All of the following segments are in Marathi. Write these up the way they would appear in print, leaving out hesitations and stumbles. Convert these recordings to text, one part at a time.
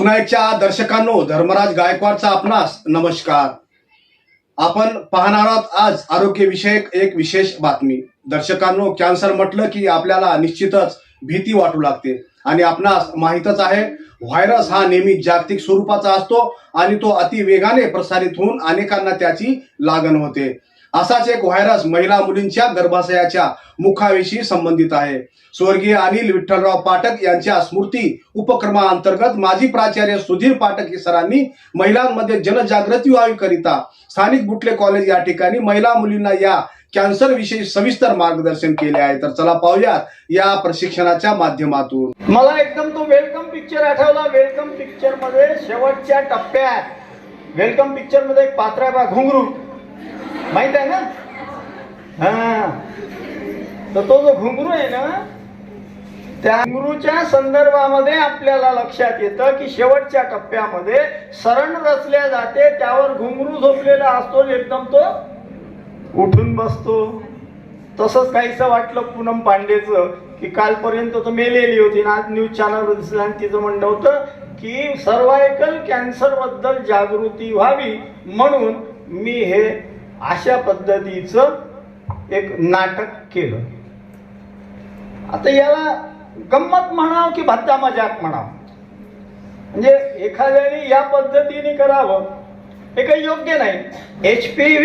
लोकनायकच्या दर्शकांनो, धर्मराज गायकवाडचा आपणास नमस्कार. आपण पाहणार आहोत आज आरोग्य विषयक एक विशेष बातमी. दर्शकांनो, कॅन्सर म्हटलं की आपल्याला निश्चितच भीती वाटू लागते आणि आपणास माहीतच आहे, व्हायरस हा नेहमी जागतिक स्वरूपाचा असतो आणि तो अति वेगाने प्रसारित होऊन अनेकांना त्याची लागण होते. असाच एक व्हायरस महिला मुलींच्या गर्भाशयाच्या मुखाविषयी संबंधित आहे. स्वर्गीय अनिल विठ्ठलराव पाठक यांच्या स्मृती उपक्रमाअंतर्गत माजी प्राचार्य सुधीर पाठक सरांनी महिलांमध्ये जनजागृती व्हावी करिता स्थानिक बुटले कॉलेज या ठिकाणी महिला मुलींना या कॅन्सर विषयी सविस्तर मार्गदर्शन केले आहे. तर चला पाहूयात या प्रशिक्षणाच्या माध्यमातून. मला एकदम तो वेलकम पिक्चर आठवला. वेलकम पिक्चर मध्ये शेवटच्या टप्प्यात वेलकम पिक्चर मध्ये एक पात्र आहे बा, घुंगरू, माहित आहे ना? हा, तर तो जो घुंगरू आहे ना, त्या घुंगरूच्या संदर्भामध्ये आपल्याला लक्षात येतं की शेवटच्या टप्प्यामध्ये सरण रचल्या जाते, त्यावर घुंगरू झोपलेला असतो, एकदम तो उठून बसतो. तसंच काहीसं वाटलं पूनम पांडेचं की कालपर्यंत तर मेलेली होती ना, आज न्यूज चॅनलवर दिसलं आणि तिचं म्हणणं होतं की सर्वायकल कॅन्सर बद्दल जागृती व्हावी म्हणून मी हे अशा पद्धतीचं एक नाटक केलं. आता याला गंमत म्हणावं की भत्ता मजाक म्हणावं, म्हणजे एखाद्याने या पद्धतीने करावं हे काही योग्य नाही. HPV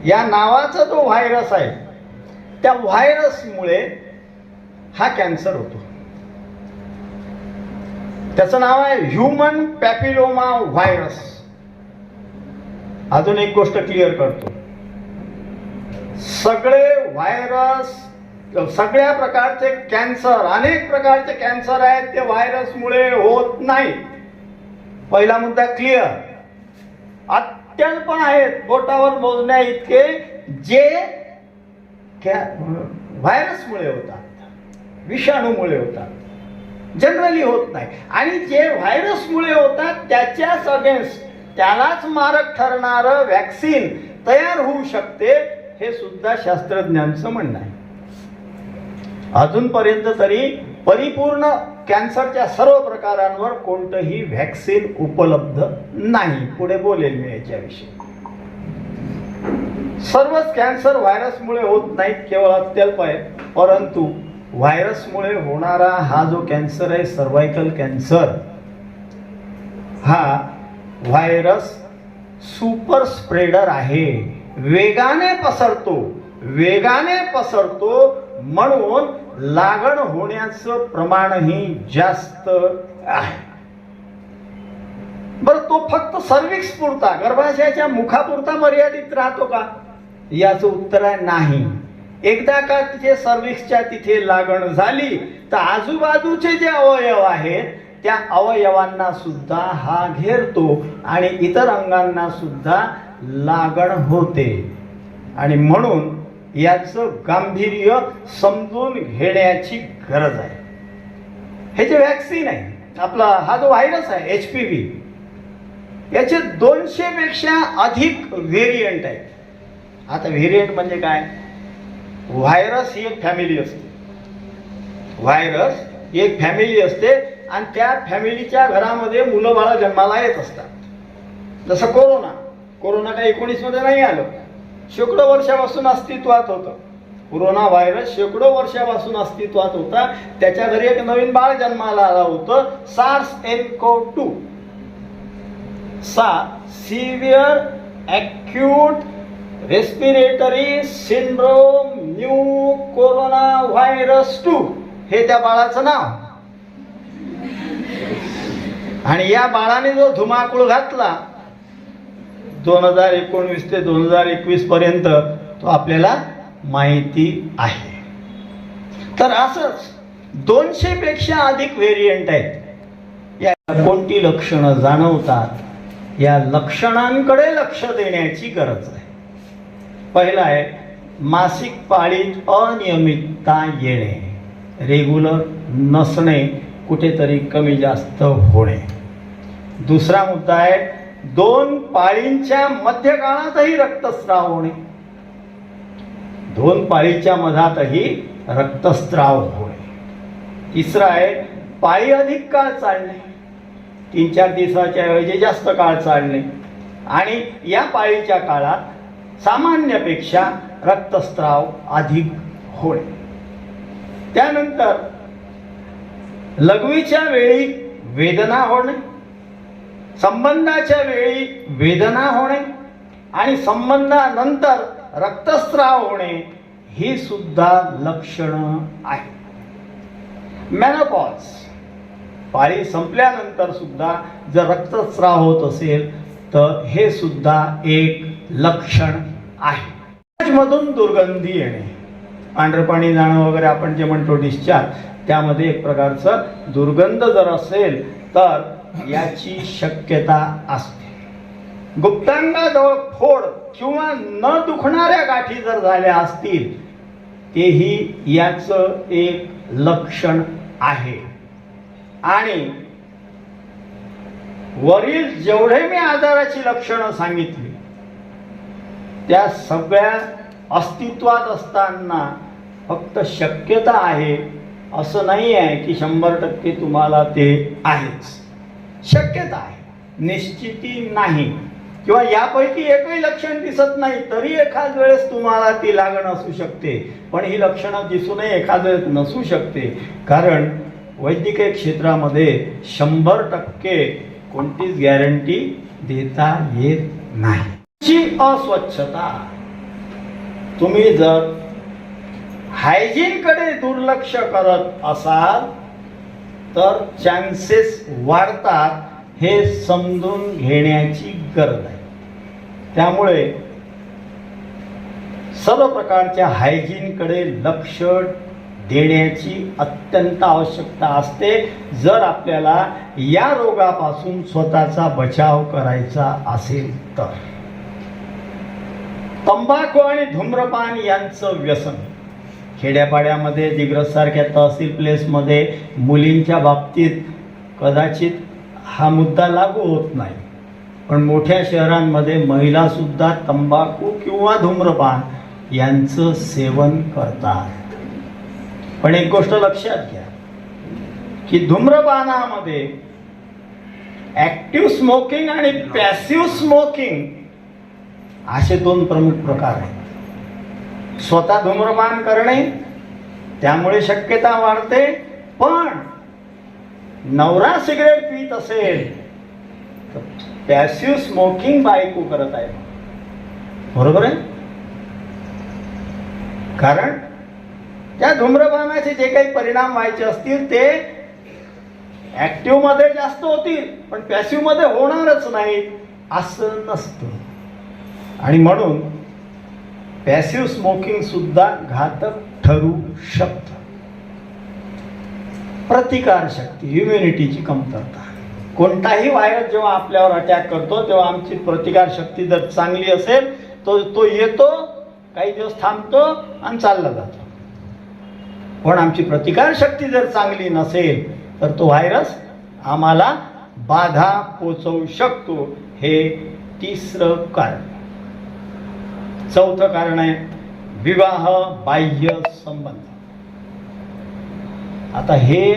या नावाचा जो व्हायरस आहे, त्या व्हायरसमुळे हा कॅन्सर होतो. त्याचं नाव आहे ह्यूमन पॅपिलोमा व्हायरस. अजून एक गोष्ट क्लिअर करतो, सगळे व्हायरस, सगळ्या प्रकारचे कॅन्सर, अनेक प्रकारचे कॅन्सर आहेत, ते व्हायरसमुळे होत नाही. पहिला मुद्दा क्लिअर. अत्यल्प आहेत, बोटावर मोजण्या इतके जे व्हायरसमुळे होतात, विषाणूमुळे होतात, जनरली होत नाही. आणि जे व्हायरसमुळे होतात त्याच्याच अगेन्स्ट, त्यालाच मारक ठरणारं वॅक्सिन तयार होऊ शकते, हे सुद्धा शास्त्रज्ञांचं म्हणणं आहे. अजूनपर्यंत तरी परिपूर्ण कॅन्सरच्या सर्व प्रकारांवर कोणतंही व्हॅक्सिन उपलब्ध नाही. पुढे बोलेल मी याच्याविषयी. सर्वच कॅन्सर व्हायरसमुळे होत नाहीत, केवळ अत्यल्प आहे. परंतु व्हायरसमुळे होणारा हा जो कॅन्सर आहे, सर्वायकल कॅन्सर, हा व्हायरस सुपर स्प्रेडर आहे. वेगाने पसरतो म्हणून लागण होण्याचं प्रमाणही जास्त आहे. बरं, तो फक्त सर्व्हिक्स पुरता, गर्भाशयाच्या मुखापुरता मर्यादित राहतो का? याचं उत्तर आहे नाही. एकदा का तिथे सर्व्हिक्सच्या तिथे लागण झाली तर आजूबाजूचे जे अवयव आहेत त्या अवयवांना सुद्धा हा घेरतो आणि इतर अंगांना सुद्धा लागण होते. आणि म्हणून याचं गांभीर्य समजून घेण्याची गरज आहे. हे जे व्हॅक्सिन आहे, आपला हा जो व्हायरस आहे HPV, याचे 200 पेक्षा अधिक व्हेरियंट आहेत. आता व्हेरियंट म्हणजे काय? व्हायरस ही एक फॅमिली असते. व्हायरस ही एक फॅमिली असते आणि त्या फॅमिलीच्या घरामध्ये मुलं बाळा जन्माला येत असतात. जसं कोरोना काही 19 मध्ये नाही आलं, शेकडो वर्षापासून अस्तित्वात होतं. कोरोना व्हायरस शेकडो वर्षापासून अस्तित्वात होता. त्याच्या घरी एक नवीन बाळ जन्माला आलं होतं, SARS-CoV-2, severe acute respiratory syndrome new corona virus 2, हे त्या बाळाचं नाव. आणि या बाळाने जो धुमाकूळ घातला 2019 ते 2021 पर्यंत, तो आपल्याला माहिती आहे. तर असंच 200 पेक्षा अधिक व्हेरियंट आहेत. या कोणती लक्षणं जाणवतात, या लक्षणांकडे लक्ष देण्याची गरज आहे. पहिला आहे मासिक पाळीत अनियमितता येणे, रेग्युलर नसणे, कुठेतरी कमी जास्त होणे. दुसरा मुद्दा आहे 2 पाळींच्या मध्यकाळातही रक्तस्राव होणे. 2 पाळीच्या मधातही रक्तस्राव होणे. तिसरा आहे पाळी अधिक काळ चालणे. 3-4 दिवसाच्या ऐवजी जास्त काळ चालणे आणि या पाळीच्या काळात सामान्यपेक्षा रक्तस्राव अधिक होणे. त्यानंतर लघवीच्या वेळी वेदना होणे, संबंधाच्या वेळी वेदना होणे आणि संबंधानंतर रक्तस्राव होणे ही सुद्धा लक्षणं आहेत. मेनोपॉज पाळी संपल्यानंतर सुद्धा जर रक्तस्राव होत असेल तर हे सुद्धा एक लक्षण आहे. मधून दुर्गंधी येणे, पांढरं पाणी जाणं वगैरे आपण जे म्हणतो डिस्चार्ज, त्यामध्ये एक प्रकारचं दुर्गंध जर असेल तर याची शक्यता असते. गुप्तांगाजवळ फोड किंवा न दुखणाऱ्या गाठी जर झाल्या असतील तेही याचं एक लक्षण आहे. आणि वरील जेवढे मी आजाराची लक्षणं सांगितली त्या सगळ्या अस्तित्वात असताना फक्त शक्यता आहे असं नाही आहे की 100% तुम्हाला ते आहेच. शक्यता आहे, निश्चिती नाही. किंवा यापैकी एकही लक्षण दिसत नाही तरी एखाद वेळेस तुम्हाला ती लागण असू शकते, पण ही लक्षणं दिसूनही एखाद वेळेस नसू शकते. कारण वैद्यकीय क्षेत्रामध्ये 100% कोणतीच गॅरंटी देता येत नाही. अस्वच्छता, तुम्ही जर हायजीन कडे दुर्लक्ष करत असाल तर चान्सेस वाढतात, हे समजून घेण्याची गरज आहे. त्यामुळे सर्व प्रकारच्या हायजीन कडे लक्ष देण्याची अत्यंत आवश्यकता असते जर आपल्याला या रोगापासून स्वतःचा बचाव करायचा असेल तर. तंबाखू आणि धूम्रपान यांचं व्यसन खेड्यापाड्यामध्ये, दिग्रस सारख्या तहसील प्लेसमध्ये मुलींच्या बाबतीत कदाचित हा मुद्दा लागू होत नाही, पण मोठ्या शहरांमध्ये महिला सुद्धा तंबाखू किंवा धूम्रपान यांचं सेवन करतात. पण एक गोष्ट लक्षात घ्या की धूम्रपानामध्ये ऍक्टिव्ह स्मोकिंग आणि पॅसिव्ह स्मोकिंग असे 2 प्रमुख प्रकार आहेत. स्वतः धूम्रपान करणे त्यामुळे शक्यता वाढते, पण नवरा सिगरेट पीत असेल तर पॅसिव्ह स्मोकिंग बायको करत आहे. बरोबर आहे? कारण त्या धूम्रपानाचे जे काही परिणाम व्हायचे असतील ते ऍक्टिव्ह मध्ये जास्त होतील, पण पॅसिव्ह मध्ये होणारच नाही असं नसतं. आणि म्हणून पॅसिव्ह स्मोकिंग सुद्धा घातक ठरू शकतं. प्रतिकारशक्ती, इम्युनिटीची कमतरता. कोणताही व्हायरस जेव्हा आपल्यावर अटॅक करतो तेव्हा आमची प्रतिकारशक्ती जर चांगली असेल तो येतो, काही दिवस थांबतो आणि चालला जातो. पण आमची प्रतिकारशक्ती जर चांगली नसेल तर तो व्हायरस आम्हाला बाधा पोचवू शकतो. हे 3रं कारण. 4थं कारण आहे विवाह बाह्य संबंध. आता हे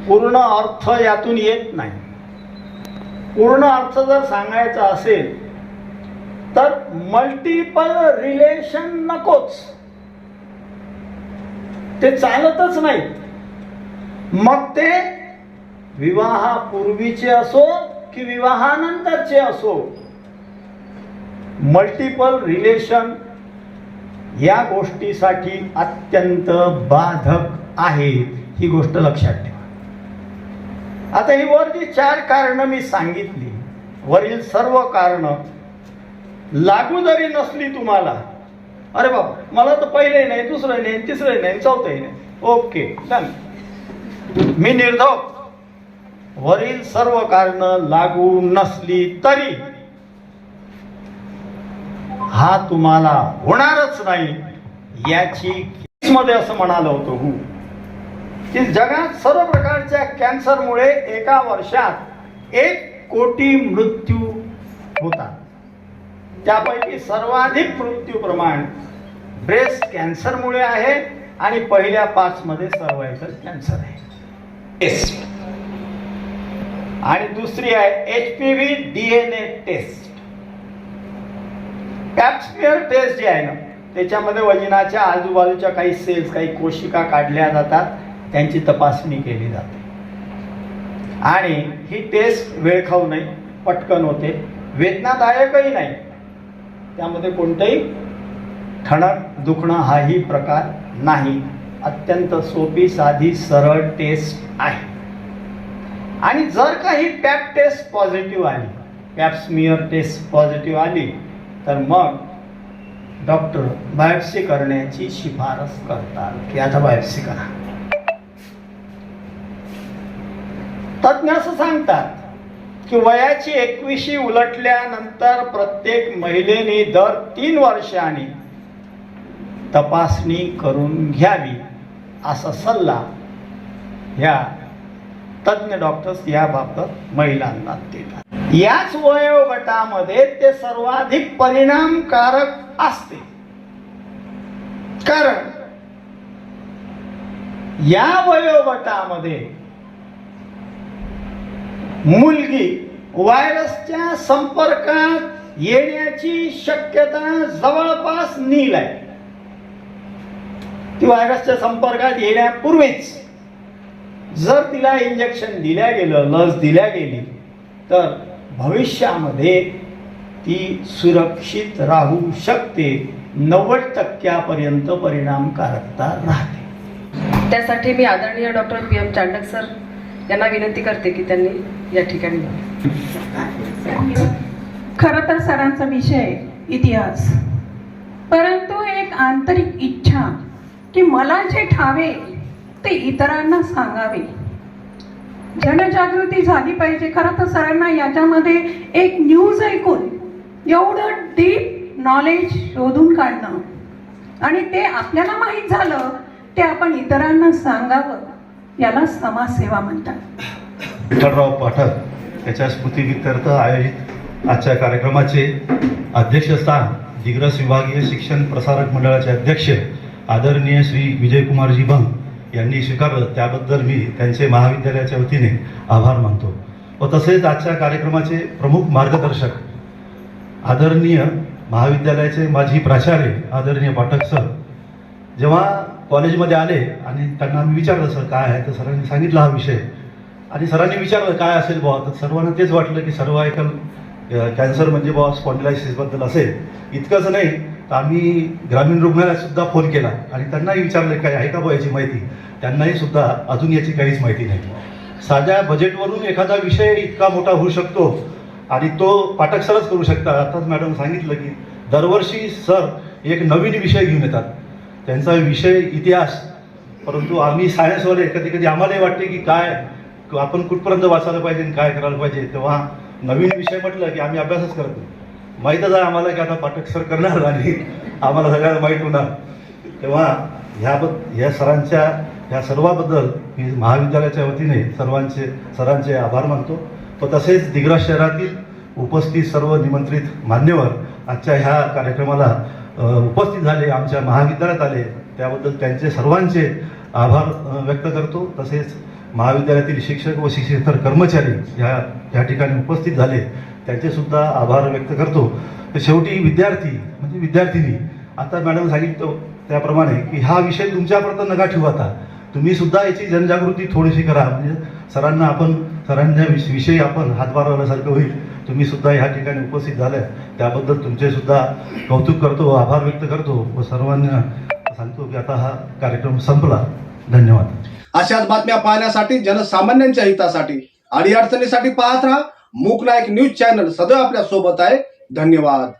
पूर्ण अर्थ यातून येत नाही. पूर्ण अर्थ जर सांगायचा असेल तर मल्टिपल रिलेशन नकोच, ते चालतच नाही. मग ते विवाहापूर्वीचे असो की विवाहानंतरचे असो, मल्टिपल रिलेशन या गोष्टीसाठी अत्यंत बाधक आहे. ही गोष्ट लक्षात ठेवा. आता ही वर जी 4 कारणं मी सांगितली, वरील सर्व कारणं लागू जरी नसली तुम्हाला, अरे बाबा मला तर पहिले नाही, दुसरं नाही, तिसरं नाही, चौथंही नाही, ओके डन, मी निर्धोक. वरील सर्व कारणं लागू नसली तरी हा तुम्हाला होणारच नाही याची मध्ये असं म्हणालं होतं की जगात सर्व प्रकारच्या कॅन्सरमुळे एका वर्षात 1 कोटी मृत्यू होतात. त्यापैकी सर्वाधिक मृत्यू प्रमाण ब्रेस्ट कॅन्सरमुळे आहे आणि पहिल्या 5 मध्ये सर्वायकल कॅन्सर आहे. आणि दुसरी आहे HPV DNA test. Pap smear test जी आहे ना, त्याच्यामध्ये वजनाच्या आजूबाजूच्या काही सेल्स, काही कोशिका काढल्या जातात, त्यांची तपासणी केली जाते. आणि ही टेस्ट वेळखाऊ नाही, पटकन होते, वेदनादायकही नाही, त्यामध्ये कोणतंही ठणक दुखणं हाही प्रकार नाही. अत्यंत सोपी, साधी, सरळ टेस्ट आहे. आणि जर का ही पॅप टेस्ट पॉझिटिव्ह आली, पॅप स्मिअर टेस्ट पॉझिटिव्ह आली, तर मग डॉक्टर बायोप्सी करण्याची शिफारस करतात की आता बायोप्सी करा. तज्ञ असं सांगतात की वयाची 21 उलटल्यानंतर प्रत्येक महिलेने दर 3 वर्षांनी तपासणी करून घ्यावी, असा सल्ला ह्या तज्ञ डॉक्टर्स याबाबत महिलांना देतात. याच वयोगटामध्ये ते सर्वाधिक परिणामकारक असते, कारण या वयोगटामध्ये मुलगी व्हायरसच्या संपर्कात येण्याची शक्यता जवळपास नील आहे. ती व्हायरसच्या संपर्कात येण्यापूर्वीच जर तिला इंजेक्शन दिल्या गेलं, लस दिल्या गेली, तर भविष्यामध्ये ती सुरक्षित राहू शकते. 90% परिणामकारकता राहते. त्यासाठी मी आदरणीय डॉक्टर PM चांडक सर यांना विनंती करते की त्यांनी या ठिकाणी खरं तर सरांचा विषय इतिहास, परंतु एक आंतरिक इच्छा की मला जे ठावे ते इतरांना सांगावे, जनजागृती झाली पाहिजे. खरं तर सरांना याच्यामध्ये एक न्यूज ऐकून एवढं डीप नॉलेज शोधून काढणं आणि ते आपल्याला माहीत झालं ते आपण इतरांना सांगावं, याला समाजसेवा म्हणतात. विठ्ठलराव पाठक याच्या स्मृतीप्रीत्यर्थ आयोजित आजच्या कार्यक्रमाचे अध्यक्षस्थान दिग्रस विभागीय शिक्षण प्रसारक मंडळाचे अध्यक्ष आदरणीय श्री विजयकुमारजी भंग यांनी स्वीकारलं, त्याबद्दल मी त्यांचे महाविद्यालयाच्या वतीने आभार मानतो. व तसेच आजच्या कार्यक्रमाचे प्रमुख मार्गदर्शक आदरणीय महाविद्यालयाचे माजी प्राचार्य आदरणीय पाठक सर जेव्हा कॉलेजमध्ये आले आणि त्यांना मी विचारलं सर काय आहे, तर सरांनी सांगितलं हा विषय, आणि सरांनी विचारलं काय असेल बुवा, तर सर्वांना तेच वाटलं की सर्वायकल कॅन्सर म्हणजे बुवा स्पॉन्डिलायसिसबद्दल असेल. इतकंच नाही तर आम्ही ग्रामीण रुग्णालयात सुद्धा फोन केला आणि त्यांनाही विचारलं काय आहे का बुवा याची माहिती, त्यांनाही सुद्धा अजून याची काहीच माहिती नाही. साध्या बजेटवरून एखादा विषय इतका मोठा होऊ शकतो आणि तो पाठक सरच करू शकतात. आताच मॅडम सांगितलं की दरवर्षी सर एक नवीन विषय घेऊन येतात, त्यांचा विषय इतिहास, परंतु आम्ही सायन्सवाले कधी कधी आम्हालाही वाटते की काय आपण कुठपर्यंत वाचायला पाहिजे आणि काय करायला पाहिजे. तेव्हा नवीन विषय म्हटलं की आम्ही अभ्यासच करतो. माहीतच आहे आम्हाला की आता पाठक सर करणार आणि आम्हाला सगळ्यांना माहीत होणार. तेव्हा ह्या सरांच्या ह्या सर्वाबद्दल मी महाविद्यालयाच्या वतीने सरांचे आभार मानतो. व तसेच दिग्रस शहरातील उपस्थित सर्व निमंत्रित मान्यवर आजच्या ह्या कार्यक्रमाला उपस्थित झाले, आमच्या महाविद्यालयात आले, त्याबद्दल त्यांचे सर्वांचे आभार व्यक्त करतो. तसेच महाविद्यालयातील शिक्षक व शिक्षकेतर कर्मचारी या ठिकाणी उपस्थित झाले, त्यांचे सुद्धा आभार व्यक्त करतो. तर शेवटी विद्यार्थी म्हणजे विद्यार्थिनी, आता मॅडम सांगितलं त्याप्रमाणे की हा विषय तुमच्यापर्यंत नका ठेवू, आता तुम्ही सुद्धा याची जनजागृती थोडीशी करा, म्हणजे सरांच्या विषयी आपण हातभार लावल्यासारखं होईल. तुम्ही सुद्धा ह्या ठिकाणी उपस्थित झाल्या त्याबद्दल तुमचे सुद्धा कौतुक करतो, आभार व्यक्त करतो व सर्वांना सांगतो की आता हा कार्यक्रम संपला. धन्यवाद. अशाच बातम्या पाहण्यासाठी, जनसामान्यांच्या हितासाठी, अडीअडचणीसाठी पाहत राहा मूक नायक न्यूज चॅनल. सदैव आपल्या सोबत आहे. धन्यवाद.